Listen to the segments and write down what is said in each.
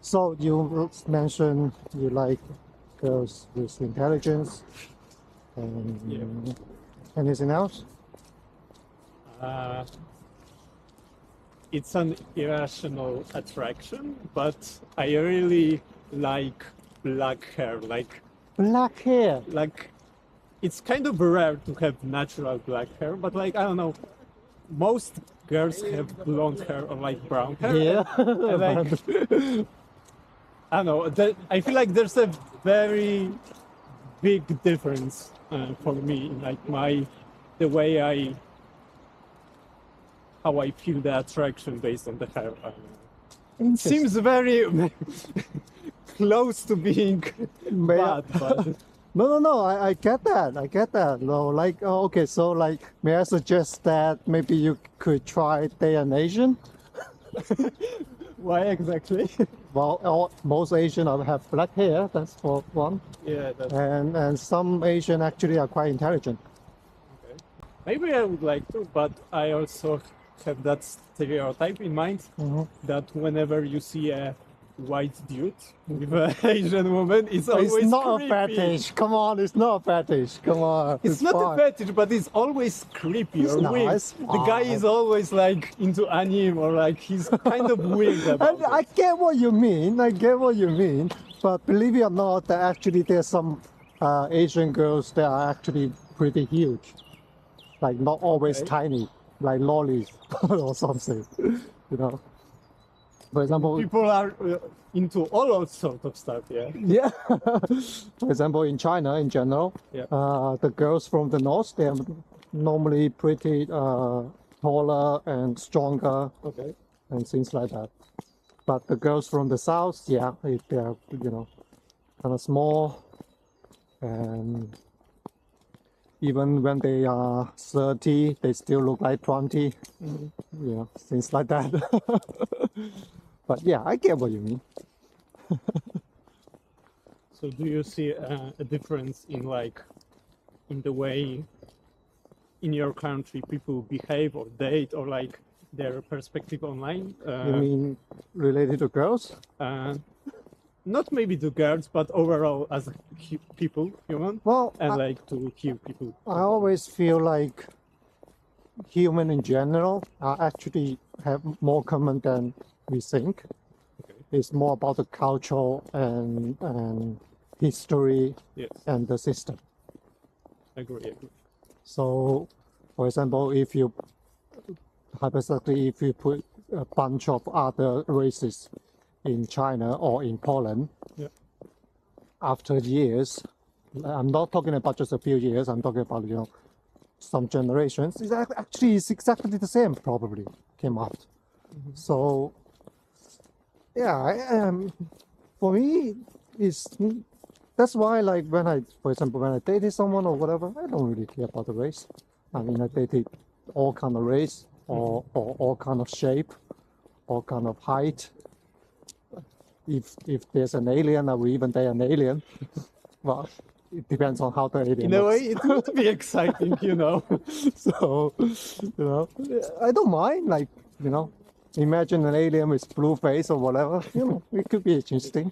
So you mentioned you like girls with intelligence and anything else? Uh, it's an irrational attraction, but I really like black hair. Black hair. Like it's kind of rare to have natural black hair, but like I don't know, most girls have blonde hair or like brown hair. Yeah. And, like I don't know. I feel like there's a very big difference for me, like the way how I feel the attraction based on the hair. Seems very close to being bad, but No. I get that. I get that. No, like, oh, okay. So, like, may I suggest that maybe you could try Dayan Asian? why exactly? Well, most Asian have black hair. That's for one. Yeah, that's And some Asian actually are quite intelligent. okay. Maybe I would like to, but I also have that stereotype in mind that whenever you see a white dude with an Asian woman, it's always It's not creepy. a fetish. Come on, it's not a fetish. Come on. It's not fine. a fetish, but it's always creepy It's or not, weird. it's The guy fine. is always like into anime or like he's kind of weird about I it. get what you mean. I get what you mean. But believe it or not, that actually there's some Asian girls that are actually pretty huge. Like not always Okay. tiny, like lollies or something. You know. For example, People are into all sorts of stuff, yeah. yeah. For example, in China, in general, Yeah. the girls from the north, they're normally pretty taller and stronger Okay. and things like that. But the girls from the south, yeah, they're kind of small, and even when they are 30, they still look like 20. Yeah, things like that. But yeah, I get what you mean. So do you see a difference in the way in your country people behave or date or like their perspective online? You mean related to girls? Not maybe to girls, but overall as people, human, Well, and like to hear people. I always feel like human in general are actually have more common than we think. Okay. It's more about the culture and history Yes, and the system. agree. So, for example, if you hypothetically, if you put a bunch of other races in China or in Poland, Yeah. after years, I'm not talking about just a few years, I'm talking about, some generations, actually it's exactly the same probably came out. So, yeah, for me, that's why, like, for example, when I dated someone or whatever, I don't really care about the race. I mean, I dated all kind of race or all kind of shape, all kind of height. If there's an alien, I will even date an alien. Well, it depends on how the alien In a looks. way, it would be exciting, So, I don't mind, like, imagine an alien with blue face or whatever, it could be interesting.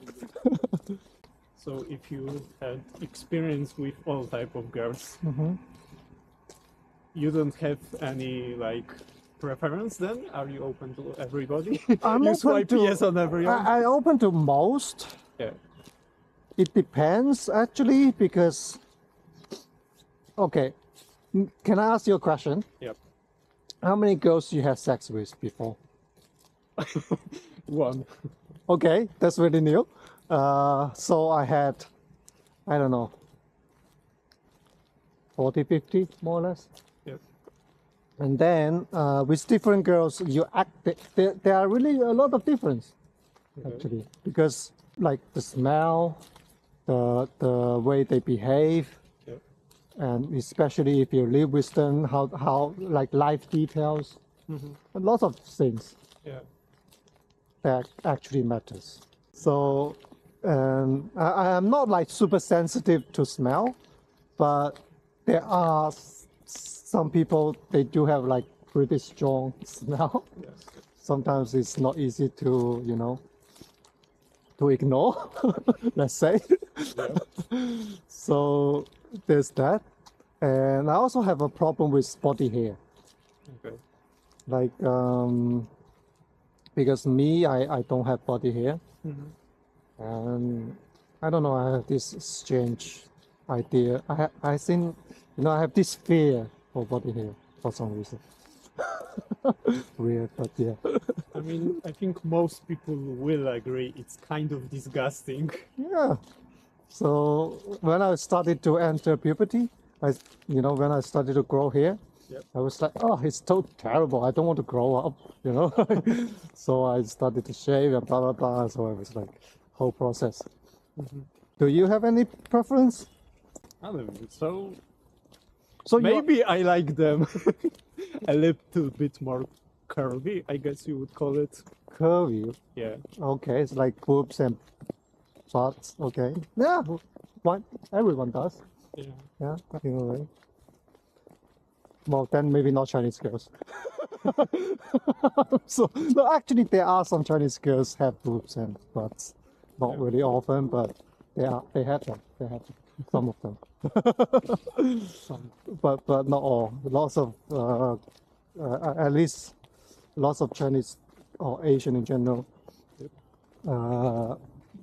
So if you had experience with all type of girls, you don't have any like preference then? Are you open to everybody? I'm you open swipe to- yes on everyone? I open to most. Yeah. It depends, actually, because, okay, can I ask you a question? Yep. How many girls you have sex with before? One. Okay, that's really new. So I had, I don't know, 40, 50, more or less. Yep. And then with different girls, there are really a lot of difference, actually, because like the smell, the way they behave, Yep. and especially if you live with them, how like life details, lots of things Yeah. that actually matters. So I am not like super sensitive to smell, but there are some people, they do have like pretty strong smell. Yes. Sometimes it's not easy to, to ignore, let's say. Yeah. So there's that. And I also have a problem with body hair. Okay. Like, because I don't have body hair. Mhm. And I don't know, I have this strange idea. I think, I have this fear for body hair for some reason. Weird, but yeah. I mean, I think most people will agree it's kind of disgusting. Yeah. So when I started to enter puberty, when I started to grow hair, Yep. I was like, oh, it's so terrible. I don't want to grow up. So I started to shave and blah, blah, blah. So it was like whole process. Mhm. Do you have any preference? I don't know. So So maybe I like them a little bit more curvy, I guess you would call it. curvy. Yeah. Okay, it's like boobs and butts. Okay. Yeah. Why? Everyone does. Yeah. Yeah. In a way. Well, then maybe not Chinese girls. So no, actually, there are some Chinese girls have boobs and butts. Not Yeah. really often, but they have them. They have some of them. Some. But not all. Lots of at least lots of Chinese or Asian in general. Yep.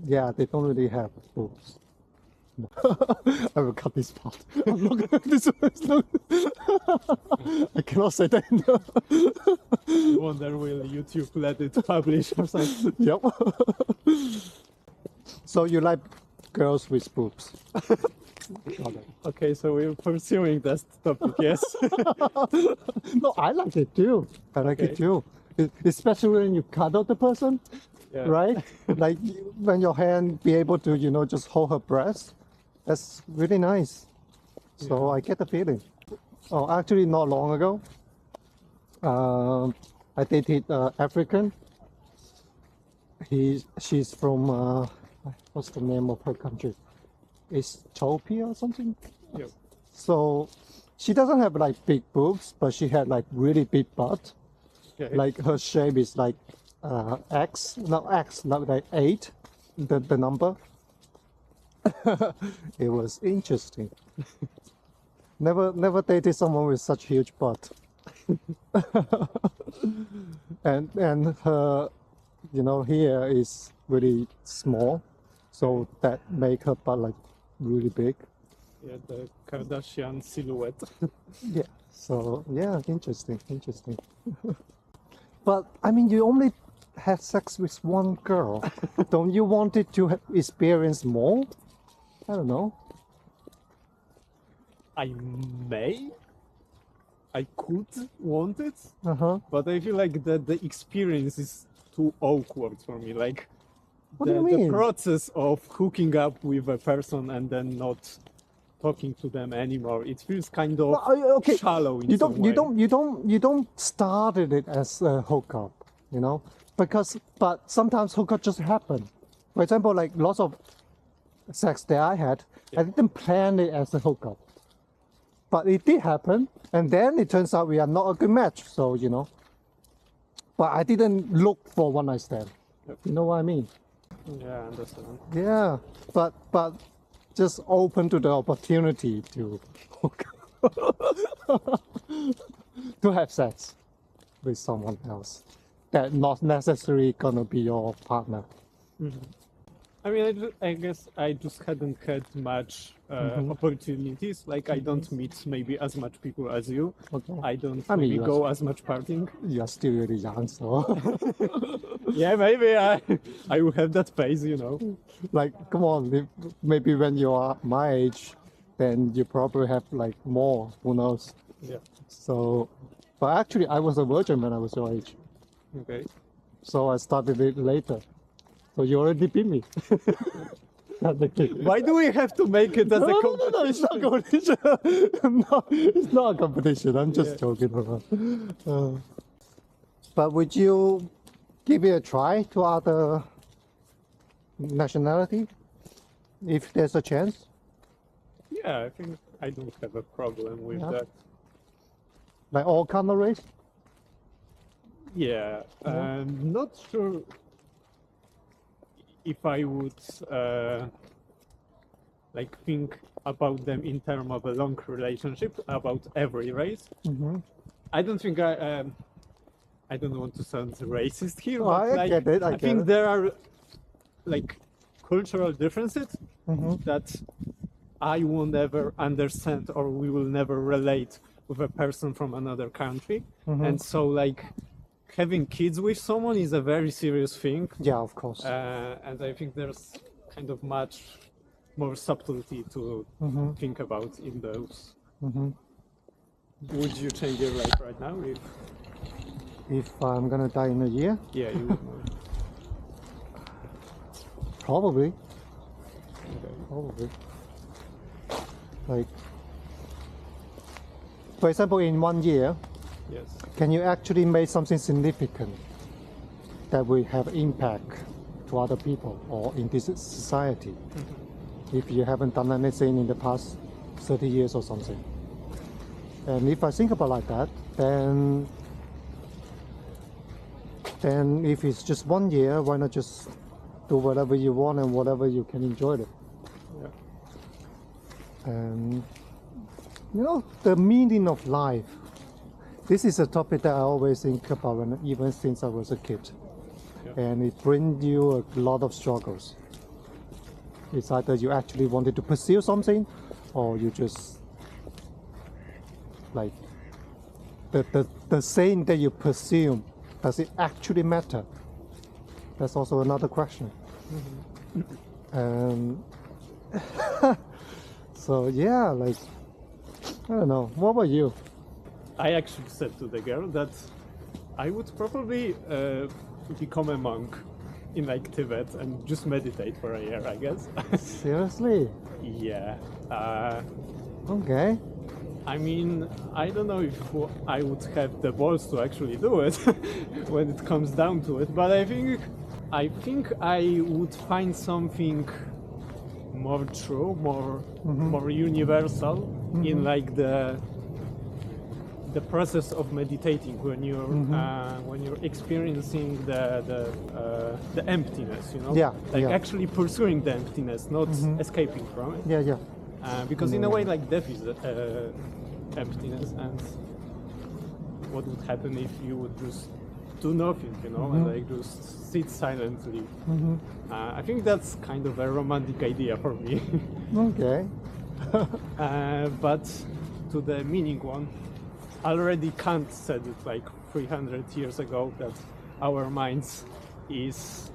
Yeah, they don't really have boobs. I will cut this part. I'm not gonna this I cannot say that. I wonder will YouTube let it publish or something. Yep. So you like girls with boobs? Okay. Okay, so we're pursuing that topic, yes? No, I like it too. I like it Okay. too. Especially when you cuddle the person, Yeah. right? Like when your hand be able to, just hold her breast. That's really nice. So Yeah. I get the feeling. Oh, actually, not long ago, I dated African. She's from what's the name of her country? Ethiopia or something. Yep. So she doesn't have like big boobs, but she had like really big butt. Okay. Like her shape is like X, not X, like 8, the number. It was interesting. Never dated someone with such huge butt. And her, here is really small, so that make her butt like really big. Yeah, the Kardashian silhouette. Yeah. So yeah, interesting. But I mean, you only had sex with one girl. Don't you want it to experience more? I don't know. I could want it, Uh huh. but I feel like the experience is too awkward for me. Like What do you the mean? process of hooking up with a person and then not talking to them anymore. It feels kind of Okay. shallow in You some way. you don't started it as a hookup, but sometimes hookup just happen. For example, like lots of sex that I had, I didn't plan it as a hookup, but it did happen, and then it turns out we are not a good match. So but I didn't look for one night stand. Yep. You know what I mean? Yeah, I understand. Yeah, but just open to the opportunity to to have sex with someone else that not necessarily gonna be your partner. I mean, I guess I just hadn't had much opportunities. Like, I don't meet maybe as much people as you. Okay. I don't I mean, maybe you go as much partying. You're still really young, so Yeah, maybe I will have that phase, like, come on, maybe when you are my age, then you probably have like more. Who knows? Yeah. So, but actually, I was a virgin when I was your age, Okay. so I started it later. So you already beat me. Not the kid. Why do we have to make it as a No, competition? it's not a competition. No, it's not a competition. I'm just Yeah. joking around. But would you give it a try to other nationality if there's a chance? Yeah, I think I don't have a problem with Yeah. that. Like all kind of race? Yeah, I'm not sure. if I would like think about them in terms of a long relationship, about every race, I don't think I don't want to sound racist here, Oh, but I like, get it, I I get think it. there are like cultural differences that I will never understand or we will never relate with a person from another country. And so like having kids with someone is a very serious thing. Yeah, of course. And I think there's kind of much more subtlety to think about in those. Would you change your life right now If I'm gonna die in a year, yeah, you would know. probably. Okay. Probably. Like, for example, in 1 year, Yes. can you actually make something significant that will have impact to other people or in this society? If you haven't done anything in the past 30 years or something. And if I think about like that, then if it's just 1 year, why not just do whatever you want and whatever you can enjoy it? Yeah. And you know, the meaning of life. This is a topic that I always think about even since I was a kid. Yeah. And it brings you a lot of struggles. It's either you actually wanted to pursue something or you just like the saying that you pursue, does it actually matter? That's also another question. So yeah, like I don't know. What about you? I actually said to the girl that I would probably become a monk in like Tibet and just meditate for a year, I guess. Seriously? Yeah. Okay. I mean, I don't know if I would have the balls to actually do it when it comes down to it, but I think I would find something more true, more universal in like the process of meditating when you're experiencing the emptiness, you know, Yeah, like yeah. actually pursuing the emptiness, not escaping from it. Yeah, yeah. Because in a way, like death is emptiness, and what would happen if you would just do nothing, you know, and like just sit silently? I think that's kind of a romantic idea for me. Okay. But to the meaning one, already Kant said it like 300 years ago that our minds is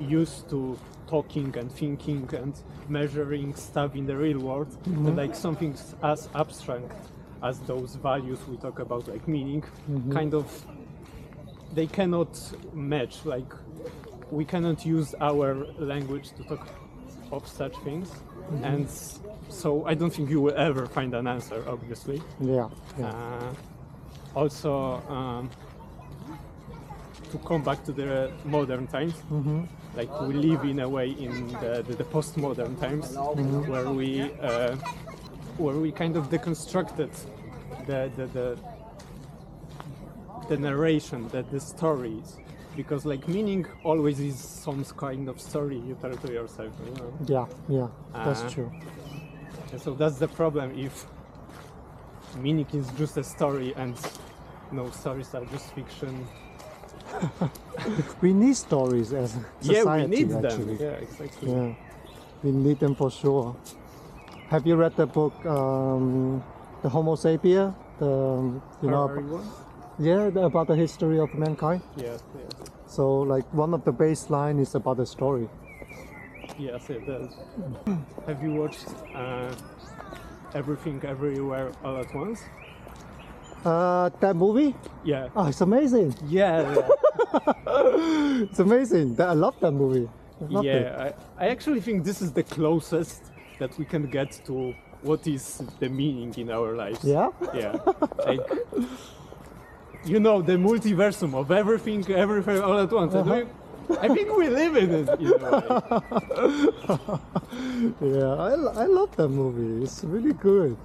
used to talking and thinking and measuring stuff in the real world, and like something as abstract as those values we talk about, like meaning, kind of they cannot match. Like we cannot use our language to talk of such things, and so I don't think you will ever find an answer, obviously. Yeah. Also, to come back to the modern times, like we live in a way in the postmodern times, where we kind of deconstructed the narration, the stories, because like meaning always is some kind of story you tell to yourself, you know? Yeah. That's true. And so that's the problem if meaning is just a story and no, stories are just fiction. We need stories as a society. Yeah, we need actually. them. Yeah, exactly. Yeah, we need them for sure. Have you read the book, The Homo Sapien? About the history of mankind. Yes. So, like, one of the baseline is about the story. Yes, it does. Have you watched Everything Everywhere All at Once? That movie? Yeah. Oh, it's amazing. Yeah. It's amazing. I love that movie. I loved it. Yeah. I actually think this is the closest that we can get to what is the meaning in our lives. Yeah? Yeah. Like, you know, the multiversum of everything all at once. I think we live in it in a way. Yeah, I love that movie. It's really good.